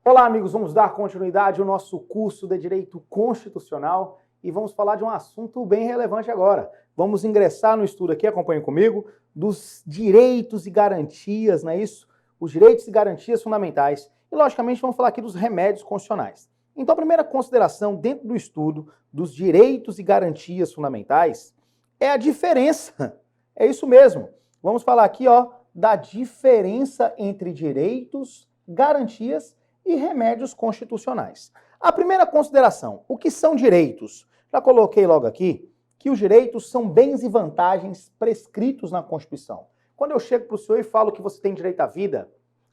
Olá, amigos, vamos dar continuidade ao nosso curso de Direito Constitucional e vamos falar de um assunto bem relevante agora. Vamos ingressar no estudo aqui, acompanhem comigo, dos direitos e garantias, não é isso? Os direitos e garantias fundamentais. E, logicamente, vamos falar aqui dos remédios constitucionais. Então, a primeira consideração dentro do estudo dos direitos e garantias fundamentais é a diferença. É isso mesmo. Vamos falar aqui, da diferença entre direitos, garantias e remédios constitucionais. A primeira consideração, o que são direitos? Já coloquei logo aqui que os direitos são bens e vantagens prescritos na Constituição. Quando eu chego para o senhor e falo que você tem direito à vida,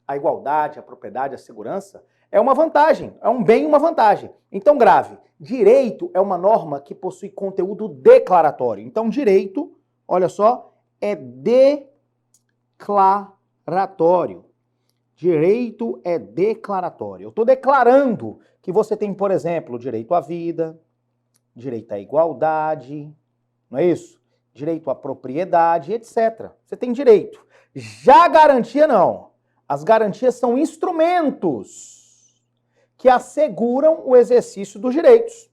à igualdade, à propriedade, à segurança, é uma vantagem, é um bem e uma vantagem. Então, grave, direito é uma norma que possui conteúdo declaratório. Então, direito, olha só, é declaratório. Direito é declaratório. Eu estou declarando que você tem, por exemplo, direito à vida, direito à igualdade, não é isso? Direito à propriedade, etc. Você tem direito. Já a garantia, não. As garantias são instrumentos que asseguram o exercício dos direitos.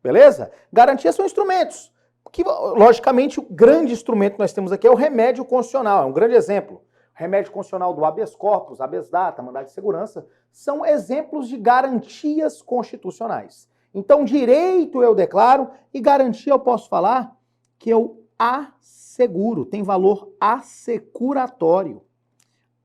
Beleza? Garantias são instrumentos. Que, logicamente, o grande instrumento que nós temos aqui é o remédio constitucional. É um grande exemplo. Remédio constitucional do habeas corpus, habeas data, mandado de segurança, são exemplos de garantias constitucionais. Então, direito eu declaro e garantia eu posso falar que eu asseguro, tem valor assecuratório.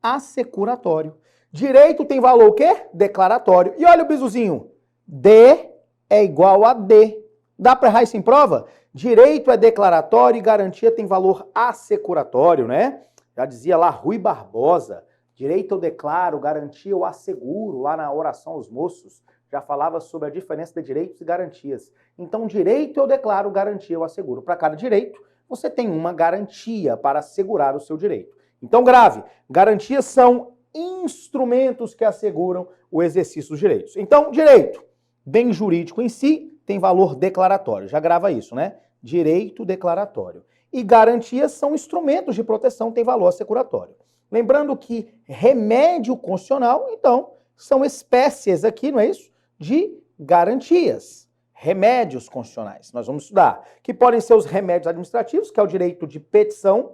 Assecuratório. Direito tem valor o quê? Declaratório. E olha o bizuzinho. D é igual a D. Dá para errar isso em prova? Direito é declaratório e garantia tem valor assecuratório, né? Já dizia lá Rui Barbosa, direito eu declaro, garantia eu asseguro, lá na oração aos moços, já falava sobre a diferença de direitos e garantias. Então, direito eu declaro, garantia eu asseguro. Para cada direito, você tem uma garantia para assegurar o seu direito. Então, grave, garantias são instrumentos que asseguram o exercício dos direitos. Então, direito, bem jurídico em si, tem valor declaratório. Já grava isso, né? Direito declaratório. E garantias são instrumentos de proteção, tem valor assecuratório. Lembrando que remédio constitucional, então, são espécies aqui, não é isso? De garantias. Remédios constitucionais. Nós vamos estudar. Que podem ser os remédios administrativos, que é o direito de petição,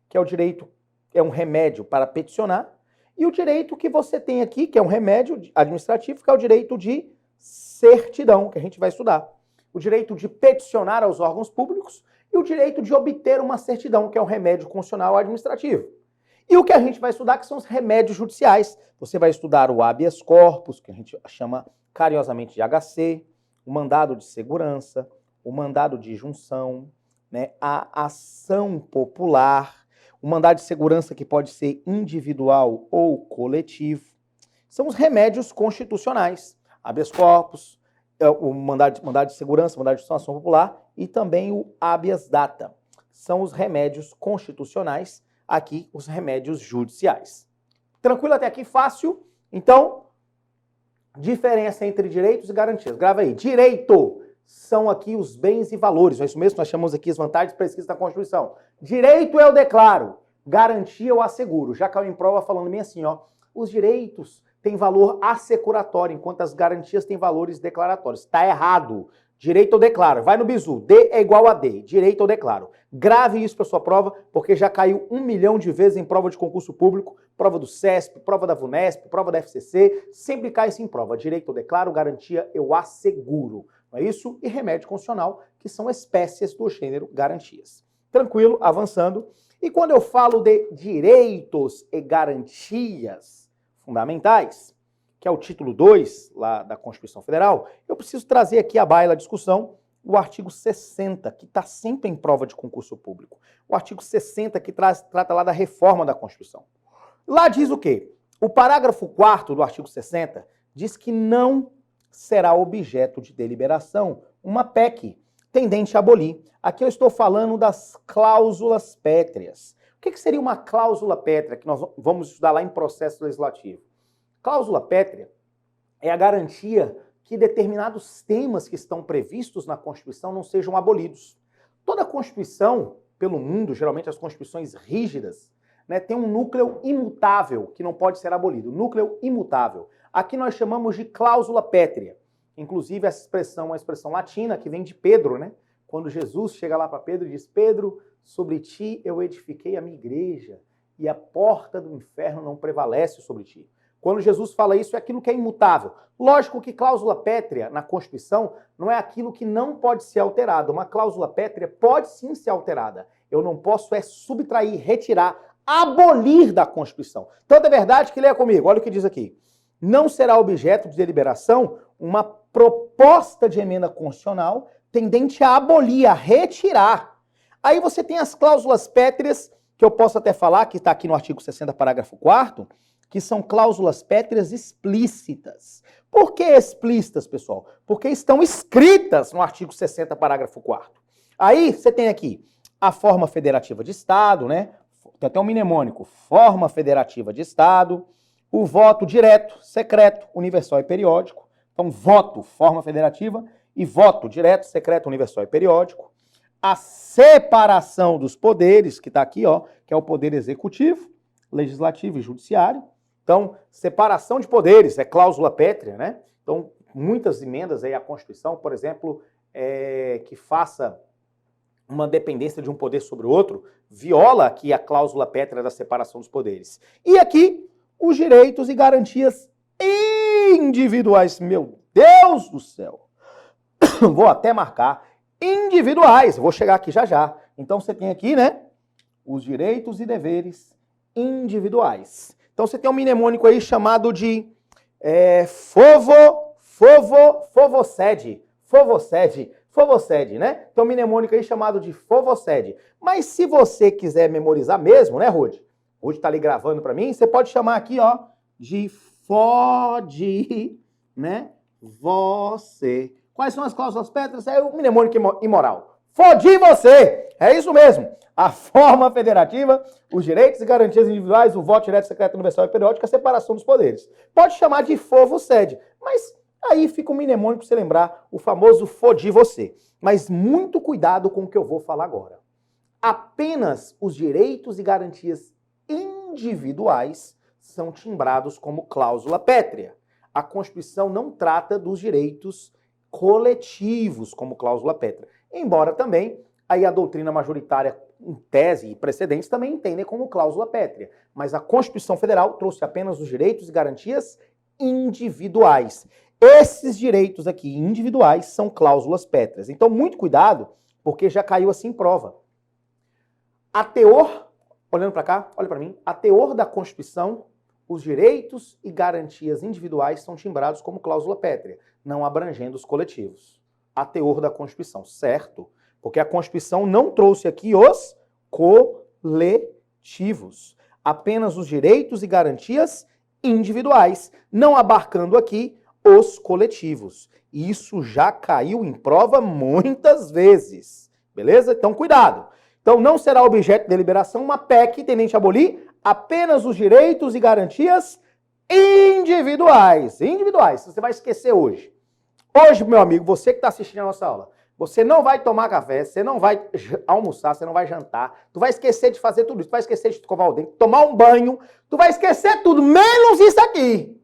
que é um remédio para peticionar. E o direito que você tem aqui, que é um remédio administrativo, que é o direito de certidão, que a gente vai estudar. O direito de peticionar aos órgãos públicos e o direito de obter uma certidão, que é um remédio constitucional administrativo. E o que a gente vai estudar, que são os remédios judiciais. Você vai estudar o habeas corpus, que a gente chama carinhosamente de HC, o mandado de segurança, o mandado de junção, né, a ação popular, o mandado de segurança que pode ser individual ou coletivo. São os remédios constitucionais. Habeas corpus, o mandado de segurança, o mandado de ação popular e também o habeas data. São os remédios constitucionais, aqui os remédios judiciais. Tranquilo até aqui? Fácil? Então, diferença entre direitos e garantias. Grava aí. Direito são aqui os bens e valores. É isso mesmo? Nós chamamos aqui as vantagens prescritas na Constituição. Direito eu declaro, garantia eu asseguro. Já caiu em prova falando bem assim, os direitos têm valor assecuratório, enquanto as garantias têm valores declaratórios. Está errado. Direito eu declaro. Vai no bizu. D é igual a D. Direito eu declaro. Grave isso para sua prova, porque já caiu 1 milhão de vezes em prova de concurso público, prova do CESP, prova da VUNESP, prova da FCC. Sempre cai isso em prova. Direito eu declaro, garantia eu asseguro. Não é isso? E remédio constitucional, que são espécies do gênero garantias. Tranquilo, avançando. E quando eu falo de direitos e garantias fundamentais, que é o título 2 lá da Constituição Federal, eu preciso trazer aqui à baila a discussão o artigo 60, que está sempre em prova de concurso público. O artigo 60 que trata lá da reforma da Constituição. Lá diz o quê? O parágrafo 4º do artigo 60 diz que não será objeto de deliberação uma PEC tendente a abolir. Aqui eu estou falando das cláusulas pétreas. O que seria uma cláusula pétrea, que nós vamos estudar lá em processo legislativo? Cláusula pétrea é a garantia que determinados temas que estão previstos na Constituição não sejam abolidos. Toda Constituição, pelo mundo, geralmente as constituições rígidas, né, tem um núcleo imutável que não pode ser abolido. Núcleo imutável. Aqui nós chamamos de cláusula pétrea. Inclusive, essa expressão é uma expressão latina que vem de Pedro, né? Quando Jesus chega lá para Pedro e diz: Pedro, sobre ti eu edifiquei a minha igreja e a porta do inferno não prevalece sobre ti. Quando Jesus fala isso, é aquilo que é imutável. Lógico que cláusula pétrea na Constituição não é aquilo que não pode ser alterado. Uma cláusula pétrea pode sim ser alterada. Eu não posso subtrair, retirar, abolir da Constituição. Tanto é verdade que leia comigo, olha o que diz aqui. Não será objeto de deliberação uma proposta de emenda constitucional tendente a abolir, a retirar. Aí você tem as cláusulas pétreas, que eu posso até falar, que está aqui no artigo 60, parágrafo 4º, que são cláusulas pétreas explícitas. Por que explícitas, pessoal? Porque estão escritas no artigo 60, parágrafo 4º. Aí você tem aqui a forma federativa de Estado, né? Tem até um mnemônico, forma federativa de Estado, o voto direto, secreto, universal e periódico. Então, voto, forma federativa, e voto direto, secreto, universal e periódico. A separação dos poderes, que está aqui, ó, que é o poder executivo, legislativo e judiciário. Então, separação de poderes, é cláusula pétrea, né? Então, muitas emendas aí à Constituição, por exemplo, que faça uma dependência de um poder sobre o outro, viola aqui a cláusula pétrea da separação dos poderes. E aqui, os direitos e garantias individuais. Meu Deus do céu! Vou até marcar individuais. Vou chegar aqui já já. Então você tem aqui, né, os direitos e deveres individuais. Então você tem um mnemônico aí chamado de Fovocede, né? Tem um mnemônico aí chamado de Fovocede. Mas se você quiser memorizar mesmo, né, Rude? Rude tá ali gravando para mim, você pode chamar aqui, ó, de fode, né? Você. Quais são as cláusulas pétreas? É o mnemônico imoral. Fodi você! É isso mesmo. A forma federativa, os direitos e garantias individuais, o voto direto, secreto, universal e periódico, a separação dos poderes. Pode chamar de Fovocede, mas aí fica um mnemônico para você lembrar, o famoso fodi você. Mas muito cuidado com o que eu vou falar agora. Apenas os direitos e garantias individuais são timbrados como cláusula pétrea. A Constituição não trata dos direitos coletivos como cláusula pétrea. Embora também aí a doutrina majoritária em tese e precedentes também entendem como cláusula pétrea. Mas a Constituição Federal trouxe apenas os direitos e garantias individuais. Esses direitos aqui individuais são cláusulas pétreas. Então, muito cuidado, porque já caiu assim em prova. A teor, olhando para cá, olha para mim, a teor da Constituição, os direitos e garantias individuais são timbrados como cláusula pétrea, não abrangendo os coletivos. A teor da Constituição, certo? Porque a Constituição não trouxe aqui os coletivos, apenas os direitos e garantias individuais, não abarcando aqui os coletivos. E isso já caiu em prova muitas vezes, beleza? Então, cuidado. Então, não será objeto de deliberação uma PEC tendente a abolir apenas os direitos e garantias individuais. Individuais, você vai esquecer hoje. Hoje, meu amigo, você que está assistindo a nossa aula, você não vai tomar café, você não vai almoçar, você não vai jantar, tu vai esquecer de fazer tudo isso, tu vai esquecer de escovar o dente, tomar um banho, tu vai esquecer tudo, menos isso aqui.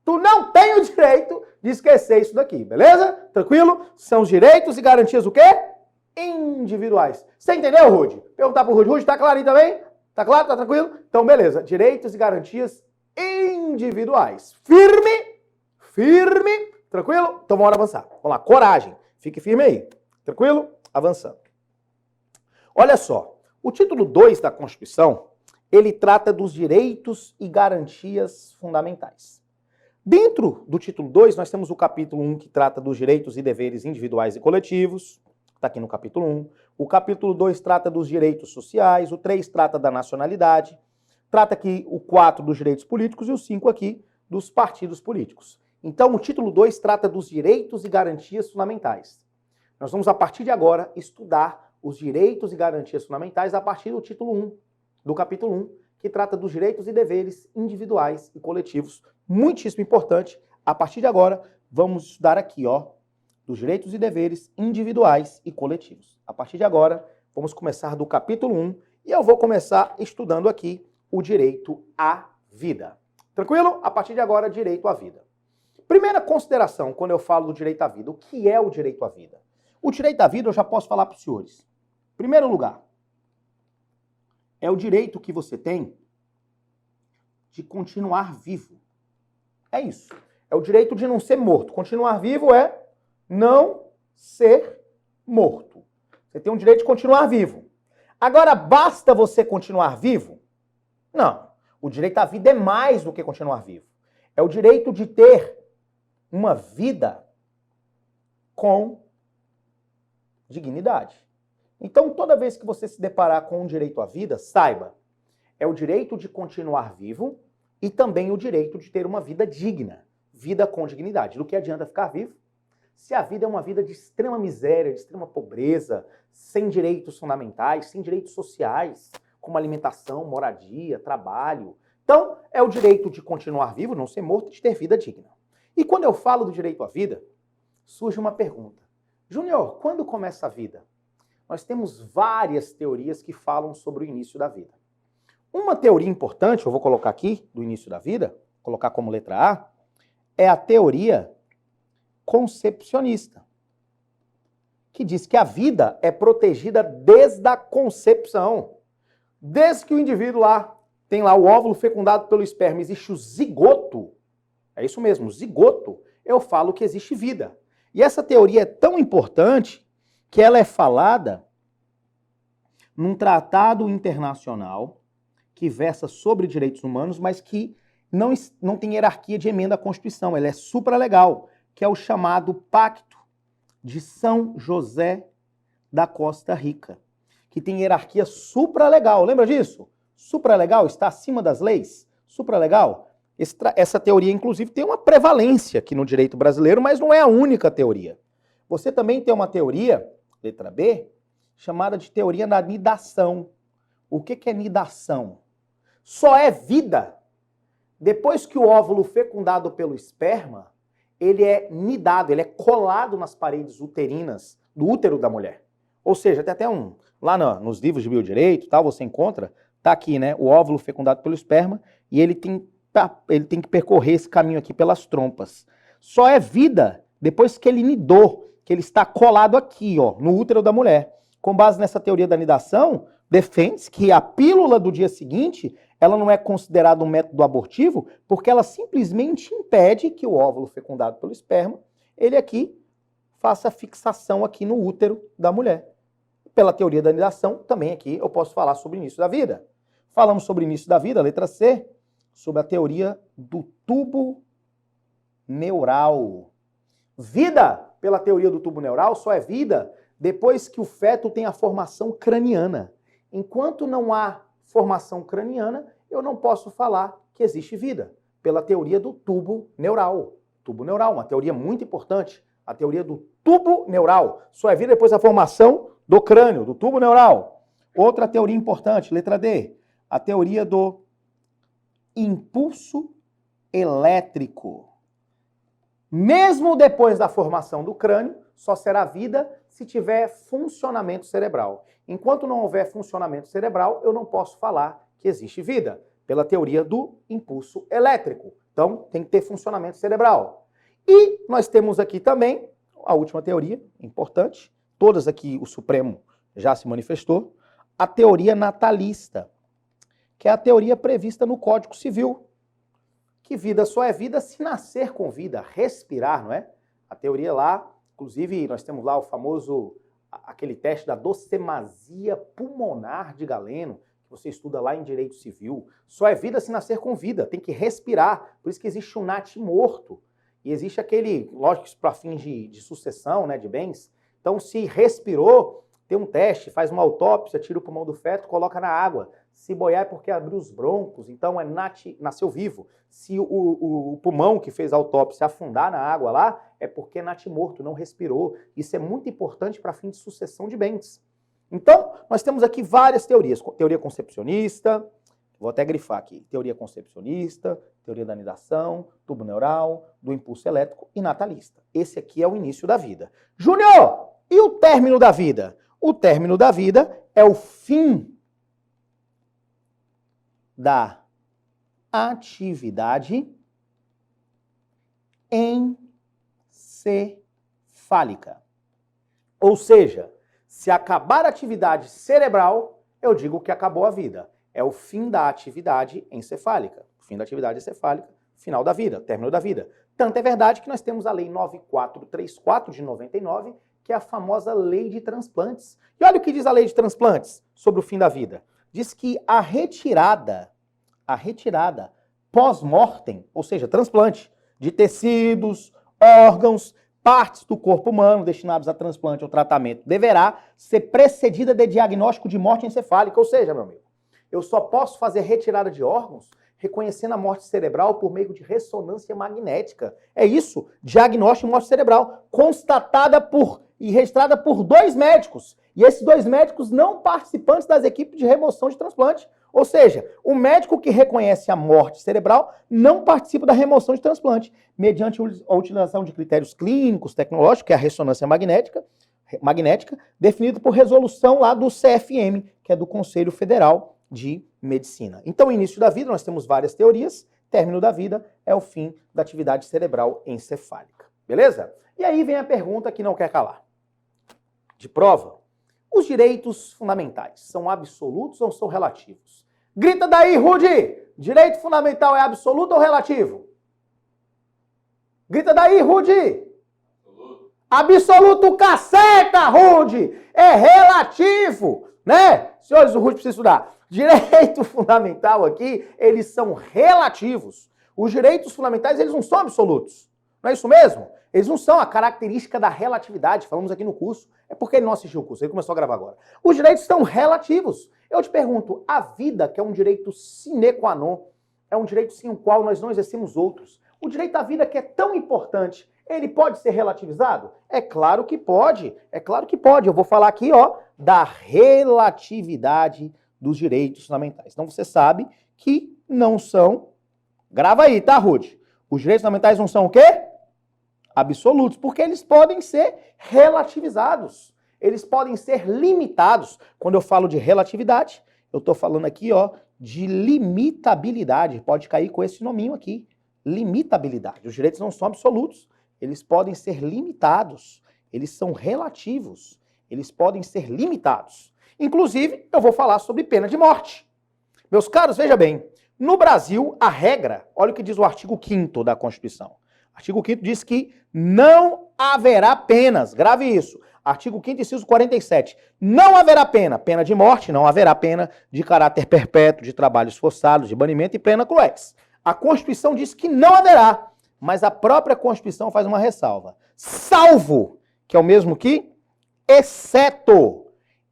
Tu não tem o direito de esquecer isso daqui, beleza? Tranquilo? São os direitos e garantias o quê? Individuais. Você entendeu, Rude? Perguntar pro Rude. Rude, tá claro aí também? Tá claro? Tá tranquilo? Então, beleza. Direitos e garantias individuais. Firme? Firme? Tranquilo? Então, vamos avançar. Vamos lá. Coragem. Fique firme aí. Tranquilo? Avançando. Olha só. O título 2 da Constituição, ele trata dos direitos e garantias fundamentais. Dentro do título 2, nós temos o capítulo 1, que trata dos direitos e deveres individuais e coletivos. Está aqui no capítulo 1. O capítulo 2 trata dos direitos sociais. O 3 trata da nacionalidade. Trata aqui o 4 dos direitos políticos e o 5 aqui dos partidos políticos. Então, o título 2 trata dos direitos e garantias fundamentais. Nós vamos, a partir de agora, estudar os direitos e garantias fundamentais a partir do título 1, do capítulo 1, que trata dos direitos e deveres individuais e coletivos. Muitíssimo importante. A partir de agora, vamos estudar aqui, ó, dos direitos e deveres individuais e coletivos. A partir de agora, vamos começar do capítulo 1 e eu vou começar estudando aqui o direito à vida. Tranquilo? A partir de agora, direito à vida. Primeira consideração, quando eu falo do direito à vida, o que é o direito à vida? O direito à vida eu já posso falar para os senhores. Primeiro lugar, é o direito que você tem de continuar vivo. É isso. É o direito de não ser morto. Continuar vivo é não ser morto. Você tem o direito de continuar vivo. Agora, basta você continuar vivo? Não. O direito à vida é mais do que continuar vivo. É o direito de ter uma vida com dignidade. Então, toda vez que você se deparar com um direito à vida, saiba, é o direito de continuar vivo e também o direito de ter uma vida digna, vida com dignidade. Do que adianta ficar vivo se a vida é uma vida de extrema miséria, de extrema pobreza, sem direitos fundamentais, sem direitos sociais, como alimentação, moradia, trabalho. Então, é o direito de continuar vivo, não ser morto, de ter vida digna. E quando eu falo do direito à vida, surge uma pergunta. Júnior, quando começa a vida? Nós temos várias teorias que falam sobre o início da vida. Uma teoria importante, eu vou colocar aqui, do início da vida, colocar como letra A, é a teoria concepcionista, que diz que a vida é protegida desde a concepção. Desde que o indivíduo lá tem lá o óvulo fecundado pelo esperma, existe o zigoto, é isso mesmo, zigoto, eu falo que existe vida. E essa teoria é tão importante que ela é falada num tratado internacional que versa sobre direitos humanos, mas que não tem hierarquia de emenda à Constituição, ela é supralegal, que é o chamado Pacto de São José da Costa Rica, que tem hierarquia supralegal. Lembra disso? Supralegal está acima das leis. Supralegal. Essa teoria, inclusive, tem uma prevalência aqui no direito brasileiro, mas não é a única teoria. Você também tem uma teoria, letra B, chamada de teoria da nidação. O que é nidação? Só é vida depois que o óvulo fecundado pelo esperma, ele é nidado, ele é colado nas paredes uterinas do útero da mulher. Ou seja, tem até lá nos livros de biodireito, tal, você encontra, tá aqui, né, o óvulo fecundado pelo esperma, e ele tem que percorrer esse caminho aqui pelas trompas. Só é vida depois que ele nidou, que ele está colado aqui, ó, no útero da mulher. Com base nessa teoria da nidação, defende-se que a pílula do dia seguinte, ela não é considerada um método abortivo, porque ela simplesmente impede que o óvulo fecundado pelo esperma, ele aqui faça fixação aqui no útero da mulher. Pela teoria da nidação, também aqui eu posso falar sobre o início da vida. Falamos sobre o início da vida, letra C, sobre a teoria do tubo neural. Vida, pela teoria do tubo neural, só é vida depois que o feto tem a formação craniana. Enquanto não há formação craniana, eu não posso falar que existe vida, pela teoria do tubo neural. Tubo neural, uma teoria muito importante, a teoria do tubo neural. Só é vida depois da formação do crânio, do tubo neural. Outra teoria importante, letra D, a teoria do impulso elétrico. Mesmo depois da formação do crânio, só será vida se tiver funcionamento cerebral. Enquanto não houver funcionamento cerebral, eu não posso falar que existe vida, pela teoria do impulso elétrico. Então, tem que ter funcionamento cerebral. E nós temos aqui também a última teoria, importante, todas aqui o Supremo já se manifestou, a teoria natalista, que é a teoria prevista no Código Civil, que vida só é vida se nascer com vida, respirar, não é? A teoria lá, inclusive nós temos lá o famoso, aquele teste da docemasia pulmonar de Galeno, que você estuda lá em Direito Civil. Só é vida se nascer com vida, tem que respirar, por isso que existe o natimorto. E existe aquele, lógico, para fins de sucessão, né, de bens. Então, se respirou, tem um teste, faz uma autópsia, tira o pulmão do feto, coloca na água. Se boiar é porque abriu os broncos, então nasceu vivo. Se o pulmão que fez a autópsia afundar na água lá, é porque é natimorto, não respirou. Isso é muito importante para fim de sucessão de bens. Então, nós temos aqui várias teorias. Teoria concepcionista, vou até grifar aqui. Teoria concepcionista, teoria da nidação, tubo neural, do impulso elétrico e natalista. Esse aqui é o início da vida. Júnior, e o término da vida? O término da vida é o fim da atividade encefálica. Ou seja, se acabar a atividade cerebral, eu digo que acabou a vida. É o fim da atividade encefálica. O fim da atividade encefálica, final da vida, término da vida. Tanto é verdade que nós temos a Lei 9434 de 99, que é a famosa Lei de Transplantes. E olha o que diz a Lei de Transplantes sobre o fim da vida. Diz que a retirada pós-mortem, ou seja, transplante de tecidos, órgãos, partes do corpo humano destinados a transplante ou tratamento, deverá ser precedida de diagnóstico de morte encefálica. Ou seja, meu amigo, eu só posso fazer retirada de órgãos reconhecendo a morte cerebral por meio de ressonância magnética. É isso, diagnóstico de morte cerebral, constatada e registrada por 2 médicos. E esses 2 médicos não participantes das equipes de remoção de transplante. Ou seja, o médico que reconhece a morte cerebral não participa da remoção de transplante, mediante a utilização de critérios clínicos, tecnológicos, que é a ressonância magnética, definido por resolução lá do CFM, que é do Conselho Federal de Medicina. Então, início da vida, nós temos várias teorias, término da vida é o fim da atividade cerebral encefálica. Beleza? E aí vem a pergunta que não quer calar. De prova, os direitos fundamentais são absolutos ou são relativos? Grita daí, Rudy! Direito fundamental é absoluto ou relativo? Grita daí, Rudy! Absoluto caceta, Rudy! É relativo, né? Senhores, o Rudy precisa estudar. Direito fundamental aqui, eles são relativos. Os direitos fundamentais, eles não são absolutos. Não é isso mesmo? Eles não são a característica da relatividade, falamos aqui no curso. É porque ele não assistiu o curso, ele começou a gravar agora. Os direitos são relativos. Eu te pergunto, a vida, que é um direito sine qua non, é um direito sem o qual nós não exercemos outros. O direito à vida, que é tão importante, ele pode ser relativizado? É claro que pode, é claro que pode. Eu vou falar aqui, ó, da relatividade dos direitos fundamentais. Então você sabe que não são... Grava aí, tá, Ruth? Os direitos fundamentais não são o quê? Absolutos, porque eles podem ser relativizados. Eles podem ser limitados. Quando eu falo de relatividade, eu estou falando aqui, ó, de limitabilidade. Pode cair com esse nominho aqui. Limitabilidade. Os direitos não são absolutos. Eles podem ser limitados. Eles são relativos. Eles podem ser limitados. Inclusive, eu vou falar sobre pena de morte. Meus caros, veja bem. No Brasil, a regra, olha o que diz o artigo 5º da Constituição. Artigo 5º diz que não haverá penas. Grave isso. Artigo 5º, inciso 47. Não haverá pena. Pena de morte, não haverá pena de caráter perpétuo, de trabalhos forçados, de banimento e pena cruéis. A Constituição diz que não haverá, mas a própria Constituição faz uma ressalva. Salvo, que é o mesmo que exceto,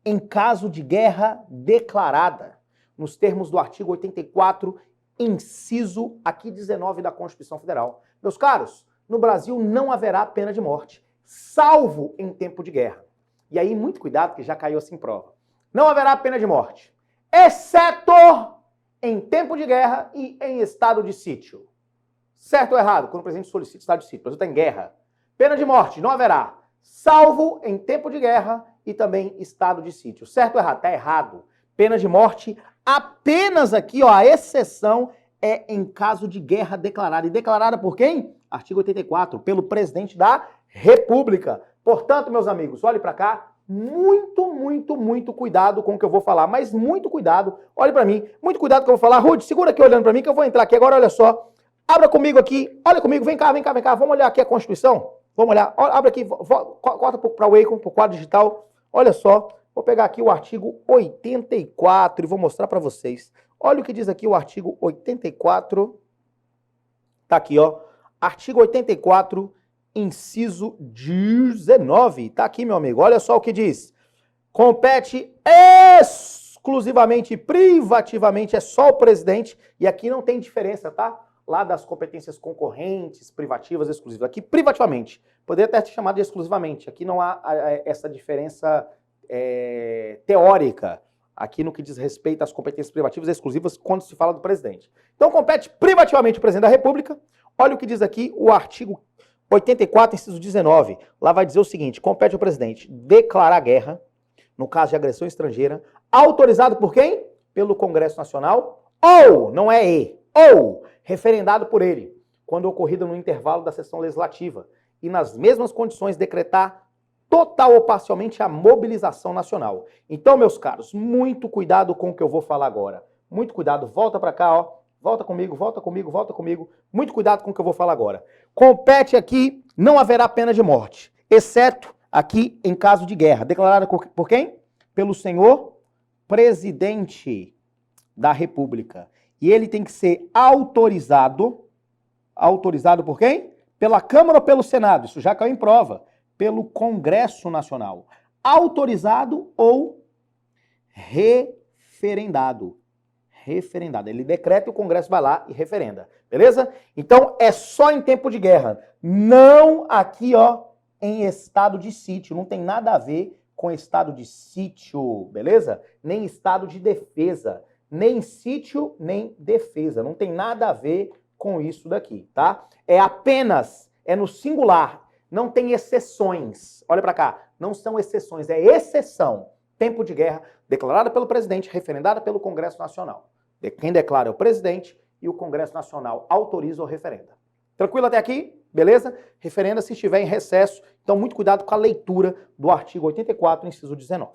em caso de guerra declarada, nos termos do artigo 84, inciso aqui 19 da Constituição Federal. Meus caros, no Brasil não haverá pena de morte, salvo em tempo de guerra. E aí, muito cuidado, que já caiu assim em prova. Não haverá pena de morte, exceto em tempo de guerra e em estado de sítio. Certo ou errado? Quando o presidente solicita estado de sítio, o Brasil está em guerra. Pena de morte não haverá, salvo em tempo de guerra e também estado de sítio. Certo ou errado? Está errado. Pena de morte apenas aqui, ó, a exceção é em caso de guerra declarada. E declarada por quem? Artigo 84, pelo presidente da República. Portanto, meus amigos, olhe para cá. Muito cuidado com o que eu vou falar. Mas muito cuidado. Olhe para mim. Muito cuidado com o que eu vou falar. Rude, segura aqui olhando para mim que eu vou entrar aqui agora. Olha só. Abra comigo aqui. Olha comigo. Vem cá. Vamos olhar aqui a Constituição. Vamos olhar. Abre aqui. Corta para o Wacom, para o quadro digital. Olha só. Vou pegar aqui o artigo 84 e vou mostrar para vocês. Olha o que diz aqui o artigo 84. Tá aqui, ó. Artigo 84, inciso 19. Tá aqui, meu amigo. Olha só o que diz. Compete exclusivamente, privativamente, é só o presidente. E aqui não tem diferença, tá? Lá das competências concorrentes, privativas, exclusivas. Aqui, privativamente. Poderia até ser chamado de exclusivamente. Aqui não há essa diferença teórica, aqui no que diz respeito às competências privativas e exclusivas quando se fala do presidente. Então, compete privativamente o presidente da República. Olha o que diz aqui o artigo 84, inciso 19. Lá vai dizer o seguinte, compete ao presidente declarar guerra, no caso de agressão estrangeira, autorizado por quem? Pelo Congresso Nacional, ou, não é e, ou referendado por ele, quando ocorrido no intervalo da sessão legislativa, e nas mesmas condições decretar total ou parcialmente a mobilização nacional. Então, meus caros, muito cuidado com o que eu vou falar agora. Muito cuidado, volta para cá, ó. Volta comigo, volta comigo, volta comigo. Muito cuidado com o que eu vou falar agora. Compete aqui, não haverá pena de morte, exceto aqui em caso de guerra. Declarada por quem? Pelo senhor presidente da República. E ele tem que ser autorizado por quem? Pela Câmara ou pelo Senado? Isso já caiu em prova. Pelo Congresso Nacional. Autorizado ou referendado. Referendado. Ele decreta e o Congresso vai lá e referenda. Beleza? Então, é só em tempo de guerra. Não aqui, ó, em estado de sítio. Não tem nada a ver com estado de sítio, beleza? Nem estado de defesa. Nem sítio, nem defesa. Não tem nada a ver com isso daqui, tá? É apenas, é no singular. Não tem exceções. Olha pra cá. Não são exceções, é exceção. Tempo de guerra, declarada pelo presidente, referendada pelo Congresso Nacional. Quem declara é o presidente e o Congresso Nacional autoriza ou referenda. Tranquilo até aqui? Beleza? Referenda se estiver em recesso. Então, muito cuidado com a leitura do artigo 84, inciso 19.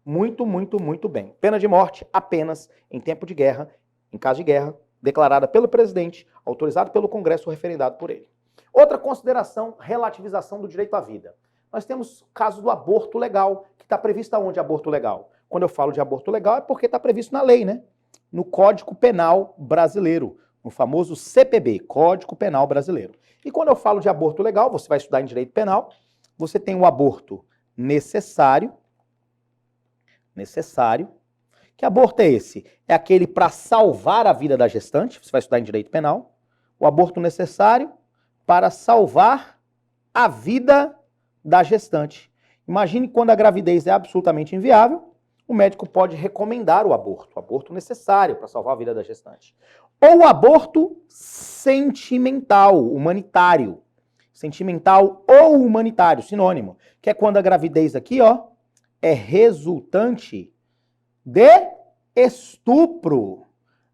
Muito, muito, muito bem. Pena de morte apenas em tempo de guerra, em caso de guerra, declarada pelo presidente, autorizado pelo Congresso ou referendado por ele. Outra consideração, relativização do direito à vida. Nós temos o caso do aborto legal, que está previsto aonde aborto legal? Quando eu falo de aborto legal é porque está previsto na lei, né? No Código Penal Brasileiro, no famoso CPB, Código Penal Brasileiro. E quando eu falo de aborto legal, você vai estudar em direito penal, você tem o aborto necessário. Que aborto é esse? É aquele para salvar a vida da gestante, você vai estudar em direito penal. O aborto necessário para salvar a vida da gestante. Imagine quando a gravidez é absolutamente inviável, o médico pode recomendar o aborto necessário para salvar a vida da gestante. Ou o aborto sentimental, humanitário. Sentimental ou humanitário, sinônimo. Que é quando a gravidez aqui, ó, é resultante de estupro.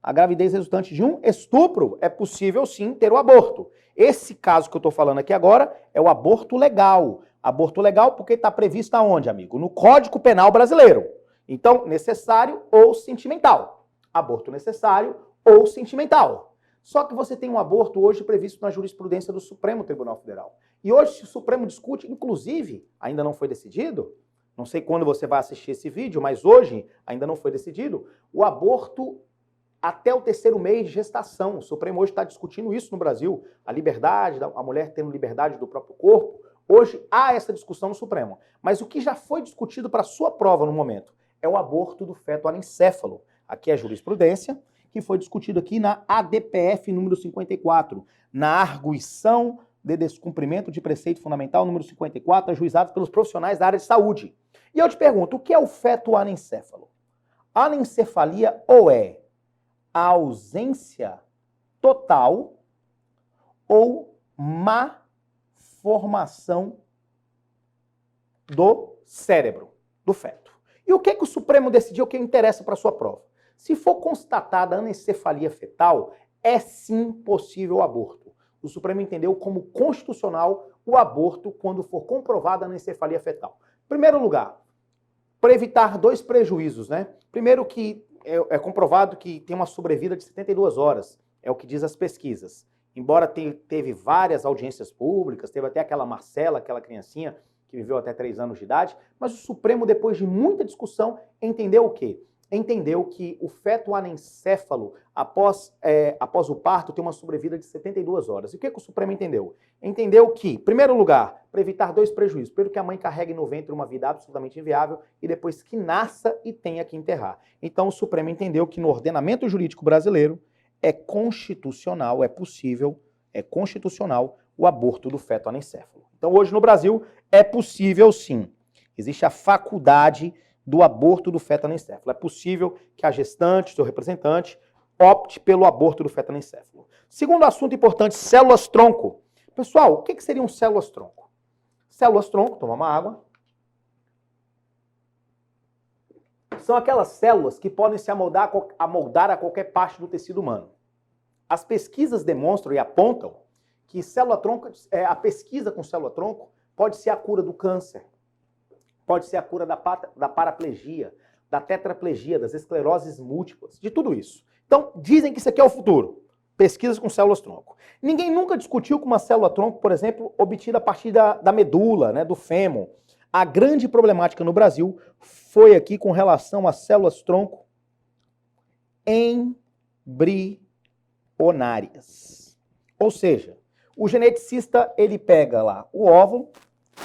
A gravidez resultante de um estupro, é possível sim ter o aborto. Esse caso que eu estou falando aqui agora é o aborto legal. Aborto legal porque está previsto aonde, amigo? No Código Penal Brasileiro. Então, necessário ou sentimental. Aborto necessário ou sentimental. Só que você tem um aborto hoje previsto na jurisprudência do Supremo Tribunal Federal. E hoje o Supremo discute, inclusive, ainda não foi decidido, não sei quando você vai assistir esse vídeo, mas hoje ainda não foi decidido, o aborto até o 3º mês de gestação. O Supremo hoje está discutindo isso no Brasil. A liberdade, a mulher tendo liberdade do próprio corpo. Hoje há essa discussão no Supremo. Mas o que já foi discutido para a sua prova no momento é o aborto do feto anencéfalo. Aqui é a jurisprudência, que foi discutido aqui na ADPF número 54, na arguição de descumprimento de preceito fundamental número 54, ajuizado pelos profissionais da área de saúde. E eu te pergunto, o que é o feto anencéfalo? Anencefalia ou é a ausência total ou má formação do cérebro, do feto. E o que o Supremo decidiu que interessa para a sua prova? Se for constatada anencefalia fetal, é sim possível o aborto. O Supremo entendeu como constitucional o aborto quando for comprovada a anencefalia fetal. Em primeiro lugar, para evitar 2 prejuízos, né? Primeiro que é comprovado que tem uma sobrevida de 72 horas, é o que diz as pesquisas. Embora teve várias audiências públicas, teve até aquela Marcela, aquela criancinha que viveu até 3 anos de idade, mas o Supremo, depois de muita discussão, entendeu o quê? Entendeu que o feto anencéfalo, após o parto, tem uma sobrevida de 72 horas. E o que o Supremo entendeu? Entendeu que, em primeiro lugar, para evitar 2 prejuízos, primeiro que a mãe carregue no ventre uma vida absolutamente inviável e depois que nasça e tenha que enterrar. Então o Supremo entendeu que no ordenamento jurídico brasileiro é constitucional, é possível, é constitucional o aborto do feto anencéfalo. Então hoje no Brasil é possível sim. Existe a faculdade do aborto do feto anencéfalo. É possível que a gestante, seu representante, opte pelo aborto do feto anencéfalo. Segundo assunto importante, células-tronco. Pessoal, o que seriam células-tronco? Células-tronco, toma uma água. são aquelas células que podem se amoldar a qualquer parte do tecido humano. As pesquisas demonstram e apontam que a pesquisa com célula-tronco pode ser a cura do câncer, pode ser a cura da paraplegia, da tetraplegia, das escleroses múltiplas, de tudo isso. Então, dizem que isso aqui é o futuro. Pesquisas com células-tronco. Ninguém nunca discutiu com uma célula-tronco, por exemplo, obtida a partir da medula, né, do fêmur. A grande problemática no Brasil foi aqui com relação às células-tronco embrionárias. Ou seja, o geneticista, ele pega lá o óvulo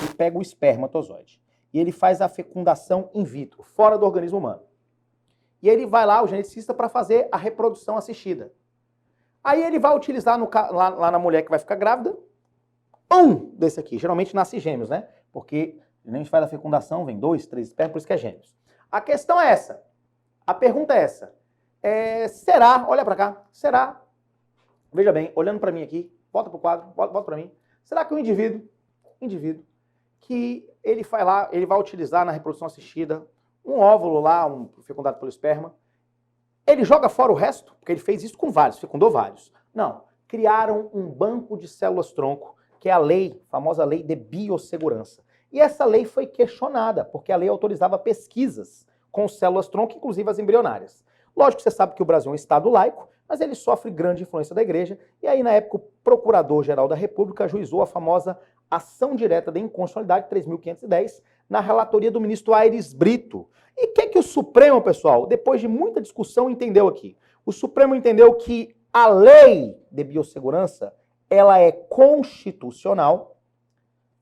e pega o espermatozoide. E ele faz a fecundação in vitro, fora do organismo humano. E ele vai lá, o geneticista, para fazer a reprodução assistida. Aí ele vai utilizar lá na mulher que vai ficar grávida, desse aqui. Geralmente nasce gêmeos, né? Porque a gente faz a fecundação, vem 2, 3 espermas, por isso que é gêmeos. A questão é essa. A pergunta é essa. Será, olha para cá, será, veja bem, olhando para mim aqui, volta pro quadro, volta para mim. Será que o indivíduo que ele vai utilizar na reprodução assistida um óvulo lá, fecundado pelo esperma, ele joga fora o resto? Porque ele fez isso com vários, fecundou vários. Não, criaram um banco de células-tronco, que é a famosa lei de biossegurança. E essa lei foi questionada, porque a lei autorizava pesquisas com células-tronco, inclusive as embrionárias. Lógico que você sabe que o Brasil é um estado laico, mas ele sofre grande influência da igreja, e aí na época o Procurador-Geral da República ajuizou a famosa ação direta de inconstitucionalidade 3.510 na relatoria do ministro Aires Brito. E o que o Supremo, pessoal, depois de muita discussão, entendeu aqui? O Supremo entendeu que a lei de biossegurança, ela é constitucional,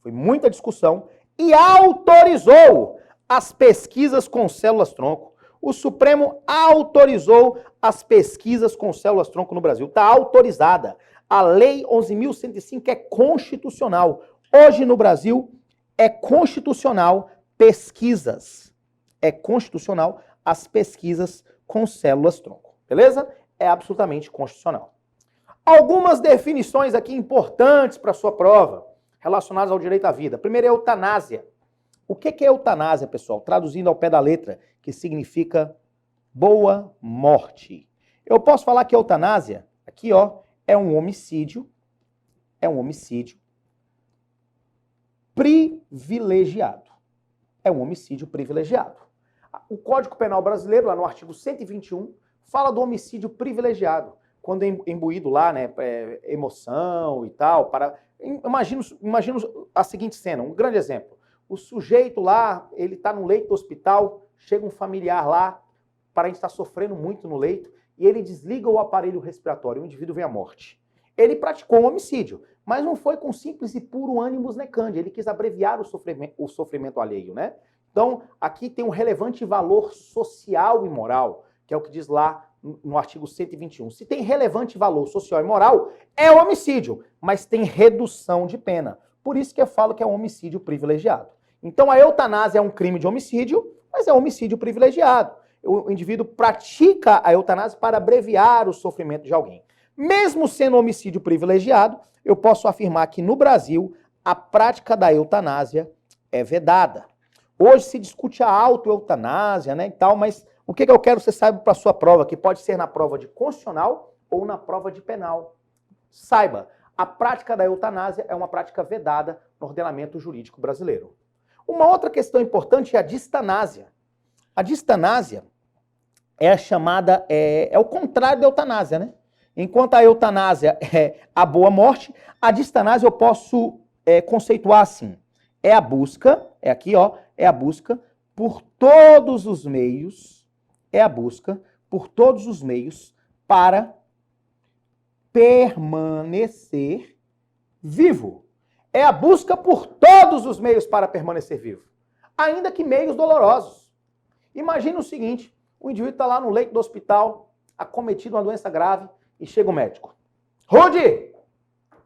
foi muita discussão, e autorizou as pesquisas com células-tronco. O Supremo autorizou as pesquisas com células-tronco no Brasil. Está autorizada. A Lei 11.105 é constitucional. Hoje no Brasil é constitucional pesquisas. É constitucional as pesquisas com células-tronco. Beleza? É absolutamente constitucional. Algumas definições aqui importantes para a sua prova, relacionadas ao direito à vida. Primeiro é eutanásia. O que é eutanásia, pessoal? Traduzindo ao pé da letra, que significa boa morte. Eu posso falar que eutanásia, aqui ó, é um homicídio privilegiado. É um homicídio privilegiado. O Código Penal brasileiro, lá no artigo 121, fala do homicídio privilegiado. Quando é imbuído lá, né, emoção e tal, imagina a seguinte cena, um grande exemplo. O sujeito lá, ele está no leito do hospital, chega um familiar lá, para a gente estar sofrendo muito no leito, e ele desliga o aparelho respiratório, o indivíduo vem à morte. Ele praticou um homicídio, mas não foi com simples e puro ânimos necandi, ele quis abreviar o sofrimento alheio, né? Então, aqui tem um relevante valor social e moral, que é o que diz lá no artigo 121. Se tem relevante valor social e moral, é homicídio, mas tem redução de pena. Por isso que eu falo que é um homicídio privilegiado. Então, a eutanásia é um crime de homicídio, mas é um homicídio privilegiado. O indivíduo pratica a eutanásia para abreviar o sofrimento de alguém. Mesmo sendo homicídio privilegiado, eu posso afirmar que no Brasil a prática da eutanásia é vedada. Hoje se discute a autoeutanásia, né, e tal, mas o que eu quero que você saiba para a sua prova, que pode ser na prova de constitucional ou na prova de penal. Saiba, a prática da eutanásia é uma prática vedada no ordenamento jurídico brasileiro. Uma outra questão importante é a distanásia. A distanásia é a chamada, é o contrário da eutanásia, né? Enquanto a eutanásia é a boa morte, a distanásia eu posso conceituar assim. É a busca, é aqui ó, é a busca por todos os meios, para permanecer vivo. É a busca por todos os meios para permanecer vivo. Ainda que meios dolorosos. Imagina o seguinte, o indivíduo está lá no leito do hospital, acometido de uma doença grave, e chega o médico. Rudy!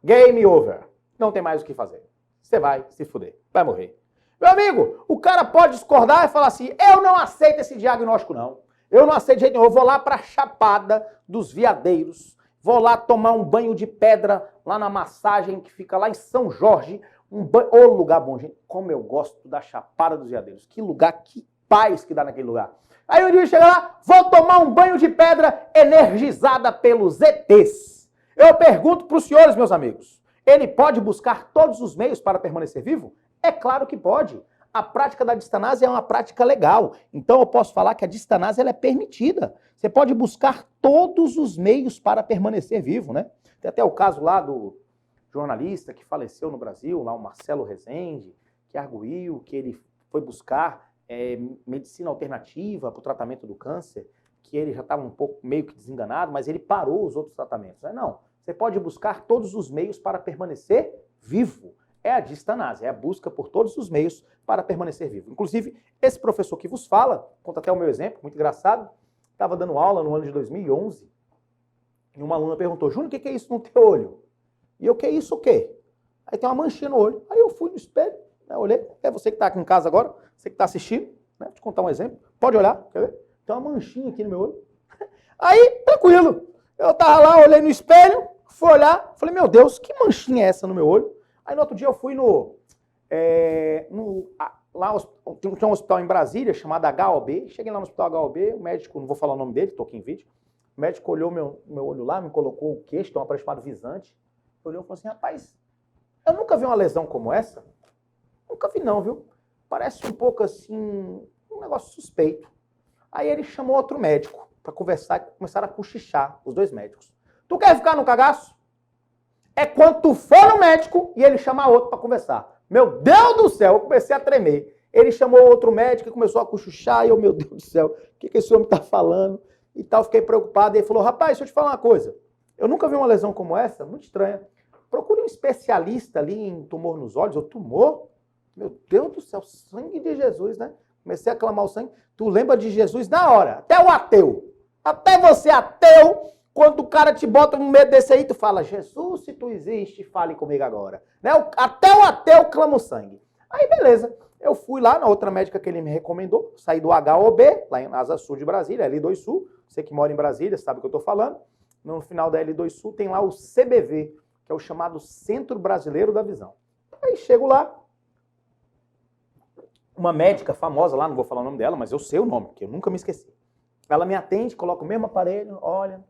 Game over. Não tem mais o que fazer. Você vai se fuder. Vai morrer. Meu amigo, o cara pode discordar e falar assim, eu não aceito esse diagnóstico não. Eu não aceito de jeito nenhum. Eu vou lá para a Chapada dos Veadeiros. Vou lá tomar um banho de pedra lá na massagem que fica lá em São Jorge. Ô lugar bom, gente. Como eu gosto da Chapada dos Veadeiros. Que lugar que paz que dá naquele lugar. Aí um dia chega lá, vou tomar um banho de pedra energizada pelos ETs. Eu pergunto para os senhores, meus amigos, ele pode buscar todos os meios para permanecer vivo? É claro que pode. A prática da distanase é uma prática legal. Então eu posso falar que a distanase ela é permitida. Você pode buscar todos os meios para permanecer vivo, né? Tem até o caso lá do jornalista que faleceu no Brasil, lá o Marcelo Rezende, que arguiu que ele foi buscar medicina alternativa para o tratamento do câncer, que ele já estava um pouco meio que desenganado, mas ele parou os outros tratamentos. Não, você pode buscar todos os meios para permanecer vivo. É a distanase, é a busca por todos os meios para permanecer vivo. Inclusive, esse professor que vos fala, conta até o meu exemplo, muito engraçado, estava dando aula no ano de 2011, e uma aluna perguntou, Júnior, o que é isso no teu olho? E eu, que é isso o quê? Aí tem uma manchinha no olho. Aí eu fui no espelho, né, olhei, é você que está aqui em casa agora, você que está assistindo, né, vou te contar um exemplo, pode olhar, quer ver? Tem uma manchinha aqui no meu olho. Aí, tranquilo, eu estava lá, olhei no espelho, fui olhar, falei, meu Deus, que manchinha é essa no meu olho? Aí no outro dia eu fui lá tinha um hospital em Brasília chamado HOB, cheguei lá no hospital HOB, o médico, não vou falar o nome dele, estou aqui em vídeo, o médico olhou meu olho lá, me colocou o queixo, tem um aparelho chamado visante, olhou e falou assim, rapaz, eu nunca vi uma lesão como essa, nunca vi não, viu? Parece um pouco assim, um negócio suspeito. Aí ele chamou outro médico para conversar e começaram a cochichar, os dois médicos. Tu quer ficar no cagaço? É quando tu for no médico e ele chamar outro para conversar. Meu Deus do céu, eu comecei a tremer. Ele chamou outro médico e começou a cochichar, e eu, meu Deus do céu, o que esse homem está falando? E tal, fiquei preocupado. E ele falou, rapaz, deixa eu te falar uma coisa. Eu nunca vi uma lesão como essa, muito estranha. Procure um especialista ali em tumor nos olhos, ou tumor. Meu Deus do céu, sangue de Jesus, né? Comecei a clamar o sangue. Tu lembra de Jesus na hora, até o ateu. Até você ateu, quando o cara te bota no medo desse aí, tu fala, Jesus, se tu existe, fale comigo agora. Né? Até o ateu clama o sangue. Aí, beleza. Eu fui lá na outra médica que ele me recomendou, saí do HOB, lá em Asa Sul de Brasília, L2 Sul. Você que mora em Brasília sabe o que eu tô falando. No final da L2 Sul tem lá o CBV, que é o chamado Centro Brasileiro da Visão. Aí chego lá, uma médica famosa lá, não vou falar o nome dela, mas eu sei o nome, porque eu nunca me esqueci. Ela me atende, coloca o mesmo aparelho, olha,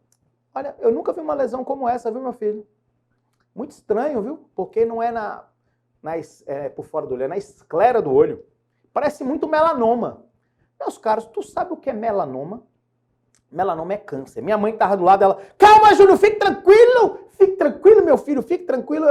eu nunca vi uma lesão como essa, viu, meu filho? Muito estranho, viu? Porque não é por fora do olho, é na esclera do olho. Parece muito melanoma. Meus caros, tu sabe o que é melanoma? Melanoma é câncer. Minha mãe estava do lado dela, calma, Júnior, fique tranquilo, meu filho, fique tranquilo.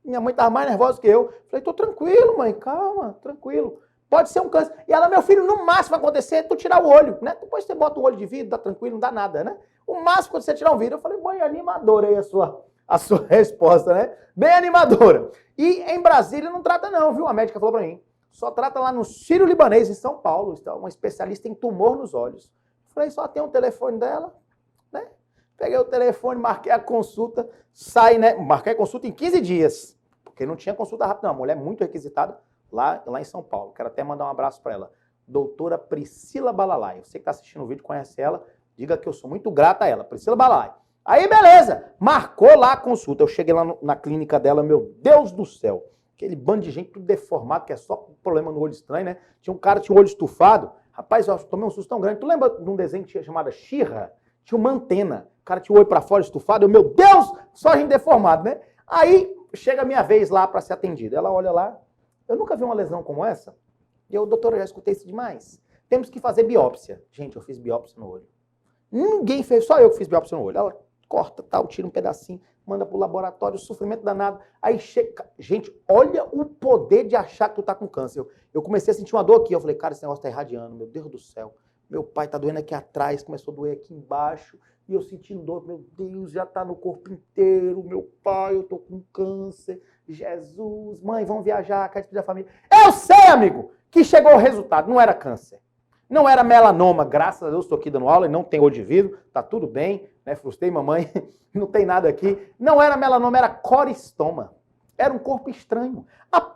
Minha mãe estava mais nervosa que eu. Falei, tô tranquilo, mãe, calma, tranquilo. Pode ser um câncer. E ela, meu filho, no máximo vai acontecer tu tirar o olho, né? Depois você bota o olho de vidro, dá tranquilo, não dá nada, né? O máximo quando você tirar um vidro, eu falei, mãe, animadora aí a sua resposta, né? Bem animadora. E em Brasília não trata não, viu? A médica falou pra mim. Só trata lá no Sírio-Libanês, em São Paulo. Está uma especialista em tumor nos olhos. Falei, só tem o telefone dela, né? Peguei o telefone, marquei a consulta, né? Marquei a consulta em 15 dias. Porque não tinha consulta rápida, não. A mulher muito requisitada lá em São Paulo. Quero até mandar um abraço para ela. Doutora Priscila Balalai. Você que está assistindo o vídeo, conhece ela, diga que eu sou muito grata a ela. Priscila Balalai. Aí, beleza. Marcou lá a consulta. Eu cheguei lá na clínica dela, meu Deus do céu. Aquele bando de gente tudo deformado, que é só problema no olho estranho, né? Tinha um cara que tinha o olho estufado. Rapaz, eu tomei um susto tão grande. Tu lembra de um desenho que tinha chamado She-Ra? Tinha uma antena. O cara tinha o olho para fora estufado. Eu, meu Deus, só gente deformado, né? Aí, chega a minha vez lá para ser atendida. Ela olha lá. Eu nunca vi uma lesão como essa. E eu, doutora, eu já escutei isso demais. Temos que fazer biópsia. Gente, eu fiz biópsia no olho. Ninguém fez, só eu que fiz biópsia no olho. Ela corta, tal, tira um pedacinho, manda pro laboratório, sofrimento danado. Aí chega. Gente, olha o poder de achar que tu tá com câncer. Eu comecei a sentir uma dor aqui. Eu falei, cara, esse negócio tá irradiando. Meu Deus do céu. Meu pai tá doendo aqui atrás, começou a doer aqui embaixo. E eu sentindo dor, meu Deus, já tá no corpo inteiro. Meu pai, eu tô com câncer. Jesus, mãe, vamos viajar, quer despedir da família. Eu sei, amigo, que chegou o resultado. Não era câncer. Não era melanoma, graças a Deus, estou aqui dando aula e não tem olho de vidro, tá tudo bem, né? Frustrei mamãe, não tem nada aqui. Não era melanoma, era coristoma. Era um corpo estranho. A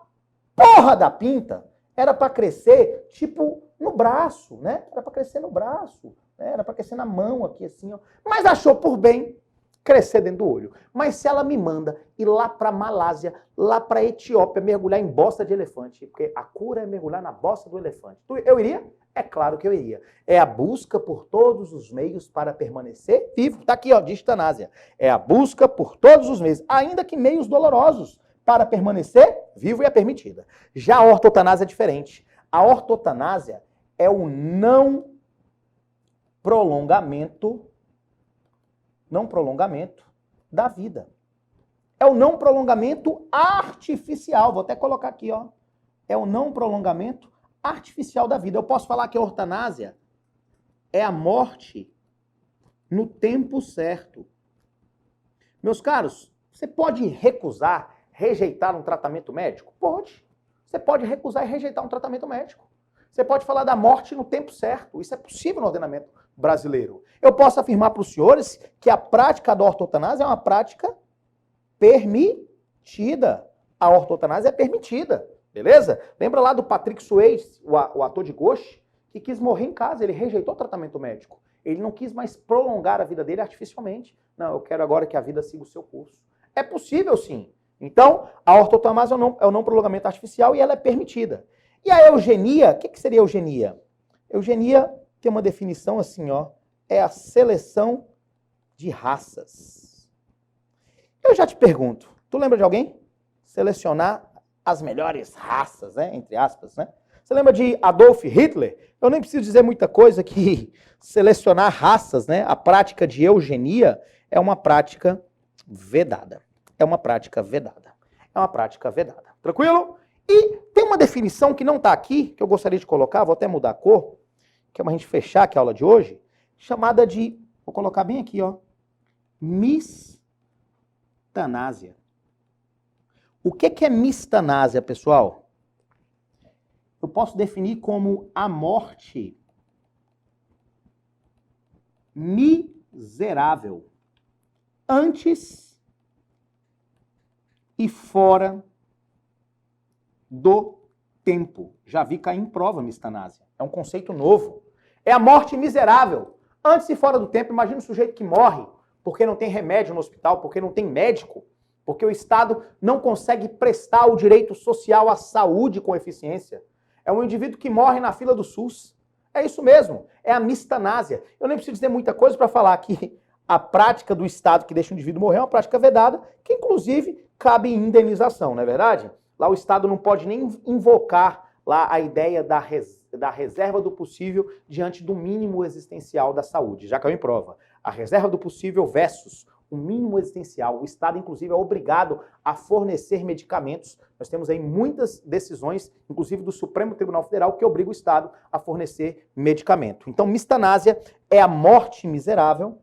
porra da pinta era para crescer, tipo, no braço, né? Era para crescer no braço, né? Era para crescer na mão aqui, assim, ó. Mas achou por bem crescer dentro do olho. Mas se ela me manda ir lá para Malásia, lá para Etiópia, mergulhar em bosta de elefante, porque a cura é mergulhar na bosta do elefante, eu iria? É claro que eu iria. É a busca por todos os meios para permanecer vivo. Tá aqui, ó, de eutanásia. É a busca por todos os meios, ainda que meios dolorosos, para permanecer vivo e é permitida. Já a ortotanásia é diferente. A ortotanásia é o não prolongamento da vida. É o não prolongamento artificial. Vou até colocar aqui, ó. É o não prolongamento artificial da vida. Eu posso falar que a ortanásia é a morte no tempo certo. Meus caros, você pode recusar, rejeitar um tratamento médico? Pode. Você pode recusar e rejeitar um tratamento médico. Você pode falar da morte no tempo certo. Isso é possível no ordenamento brasileiro. Eu posso afirmar para os senhores que a prática da ortotanásia é uma prática permitida. A ortotanásia é permitida. Beleza? Lembra lá do Patrick Swayze, o ator de Ghost, que quis morrer em casa, ele rejeitou o tratamento médico. Ele não quis mais prolongar a vida dele artificialmente. Não, eu quero agora que a vida siga o seu curso. É possível sim. Então, a ortotanásia é o não prolongamento artificial e ela é permitida. E a eugenia, o que seria eugenia? Eugenia tem uma definição assim, ó, é a seleção de raças. Eu já te pergunto, tu lembra de alguém? Selecionar as melhores raças, né? Entre aspas, né? Você lembra de Adolf Hitler? Eu nem preciso dizer muita coisa que selecionar raças, né? A prática de eugenia é uma prática vedada. É uma prática vedada. É uma prática vedada. Tranquilo? E tem uma definição que não está aqui, que eu gostaria de colocar, vou até mudar a cor, que é pra gente fechar aqui a aula de hoje, chamada de, vou colocar bem aqui, ó, mistanásia. O que é mistanásia, pessoal? Eu posso definir como a morte miserável antes e fora do tempo. Já vi cair em prova mistanásia. É um conceito novo. É a morte miserável antes e fora do tempo. Imagina um sujeito que morre porque não tem remédio no hospital, porque não tem médico, porque o Estado não consegue prestar o direito social à saúde com eficiência. É um indivíduo que morre na fila do SUS. É isso mesmo, é a mistanásia. Eu nem preciso dizer muita coisa para falar que a prática do Estado que deixa o indivíduo morrer é uma prática vedada, que inclusive cabe indenização, não é verdade? Lá o Estado não pode nem invocar lá a ideia da reserva do possível diante do mínimo existencial da saúde, já caiu em prova. A reserva do possível versus o mínimo existencial. O Estado, inclusive, é obrigado a fornecer medicamentos. Nós temos aí muitas decisões, inclusive do Supremo Tribunal Federal, que obriga o Estado a fornecer medicamento. Então, mistanásia é a morte miserável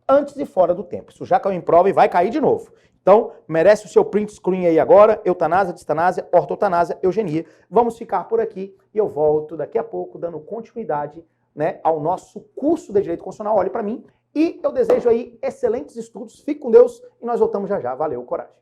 antes e fora do tempo. Isso já caiu em prova e vai cair de novo. Então, merece o seu print screen aí agora. Eutanásia, distanásia, ortotanásia, eugenia. Vamos ficar por aqui e eu volto daqui a pouco dando continuidade, né, ao nosso curso de Direito Constitucional. Olhe para mim. E eu desejo aí excelentes estudos. Fique com Deus e nós voltamos já já. Valeu, coragem.